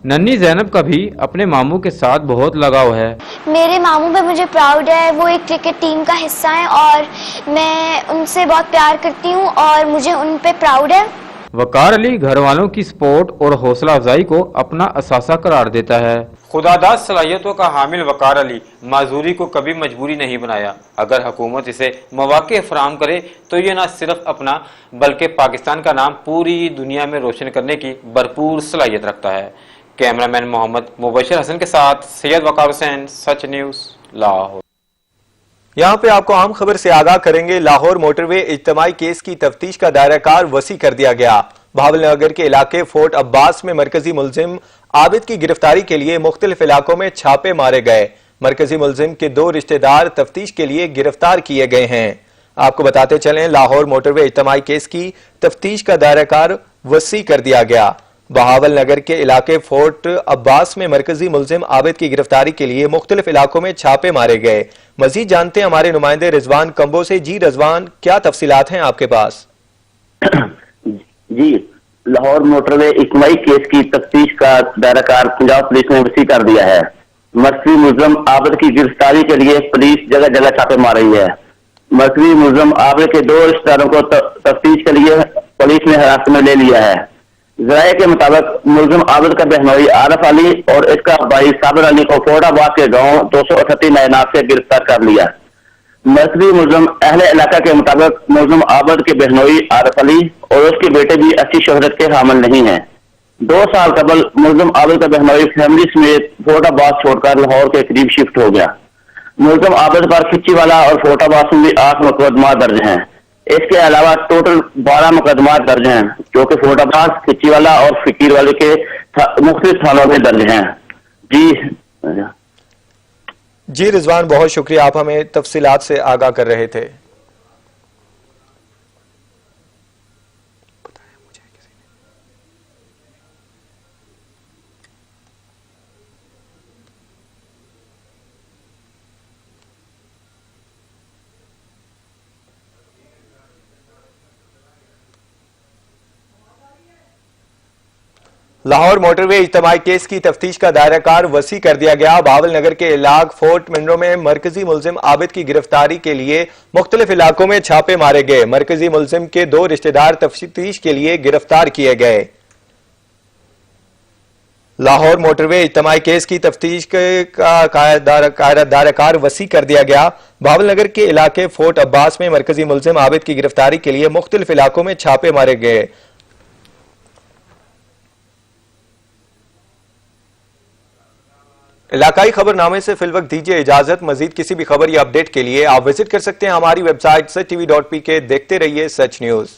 नन्ही ज़ैनब का भी अपने मामू के साथ बहुत लगाव है। मेरे मामू पे मुझे प्राउड है, वो एक क्रिकेट टीम का हिस्सा है और मैं उनसे बहुत प्यार करती हूँ और मुझे उन पे प्राउड है। वकार अली घर वालों की सपोर्ट और हौसला अफजाई को अपना असासा करार देता है। खुदादाद सलाहियतों का हामिल वकार अली माजूरी को कभी मजबूरी नहीं बनाया। अगर हुकूमत इसे मौके फराहम करे तो ये न सिर्फ अपना बल्कि पाकिस्तान का नाम पूरी दुनिया में रोशन करने की भरपूर सलाहियत रखता है। कैमरामैन मोहम्मद मुबशर हसन के साथ सैयद वकार हुसैन, सच न्यूज़, लाहौर। यहाँ पे आपको आम खबर से आगाह करेंगे। लाहौर मोटरवे इज्तिमाई केस की तफ्तीश का दायरा कार वसी कर दिया गया। भावलनगर के इलाके फोर्ट अब्बास में मरकजी मुलजिम आबिद की गिरफ्तारी के लिए मुख्तलिफ इलाकों में छापे मारे गए। मरकजी मुलजिम के 2 रिश्तेदार तफ्तीश के लिए गिरफ्तार किए गए हैं। आपको बताते चलें, लाहौर मोटरवे इज्तिमाई केस की तफ्तीश का दायरा कार वसी कर दिया गया। बहावल नगर के इलाके फोर्ट अब्बास में मरकजी मुलजिम आबिद की गिरफ्तारी के लिए मुख्तलिफ इलाकों में छापे मारे गए। मजीद जानते हैं हमारे नुमाइंदे रिजवान कंबो से। जी रिजवान, क्या तफसीलात हैं आपके पास? जी, लाहौर मोटरवे इज्तिमाई केस की तफ्तीश का दायरा कार पंजाब पुलिस ने वसी कर दिया है। मरकजी मुलजिम आबिद की गिरफ्तारी के लिए पुलिस जगह जगह छापे मार रही है। मरकजी मुलजिम आबिद के 2 रिश्तेदारों को तफ्तीश के लिए पुलिस ने हिरासत में ले लिया है। ज़राए के मुताबिक मुलजिम आबिद का बहनोई आरफ अली और इसका भाई साबिर अली को फोर्टाबाद के गांव 238 नयनात से गिरफ्तार कर लिया। मरकजी मुलजिम अहले इलाका के मुताबिक मुलजिम आबिद के बहनोई आरफ अली और उसके बेटे भी अच्छी शोहरत के हामिल नहीं हैं। 2 साल कबल मुलजिम आबिद का बहनोई फैमिली समेत फोर्टाबाद छोड़कर लाहौर के करीब शिफ्ट हो गया। मुलजिम आबिद पर खिच्चीवाला और फोर्टाबाद में भी 8 मुकदमा दर्ज हैं। इसके अलावा टोटल 12 मुकदमा दर्ज हैं, जो कि फोर्टाबाद, खिच्चीवाला और फकीर वाले के मुख्तलिफ थानों में दर्ज हैं। जी रिजवान, बहुत शुक्रिया, आप हमें तफसीलात से आगाह कर रहे थे। लाहौर मोटरवे इज्तिमाई केस की तफ्तीश का दायरा कार वसी कर दिया गया। बहावल नगर के इलाक फोर्ट मिनरो में मरकजी मुलजिम आबिद की गिरफ्तारी के लिए मुख्तलिफ इलाकों में छापे मारे गए। मरकजी मुलजिम के 2 रिश्तेदार तफ्तीश के लिए गिरफ्तार किए गए। लाहौर मोटरवे इज्तिमाई केस की तफ्तीश का दायरा कार वसी कर दिया गया। बहावल नगर के इलाके फोर्ट अब्बास में मरकजी मुलजिम आबिद की गिरफ्तारी के लिए मुख्तलिफ इलाकों में छापे मारे गए। इलाकाई खबरनामे से फिलवक्त दीजिए इजाजत। मजीद किसी भी खबर या अपडेट के लिए आप विजिट कर सकते हैं हमारी वेबसाइट sach tv.pk। देखते रहिए सच न्यूज।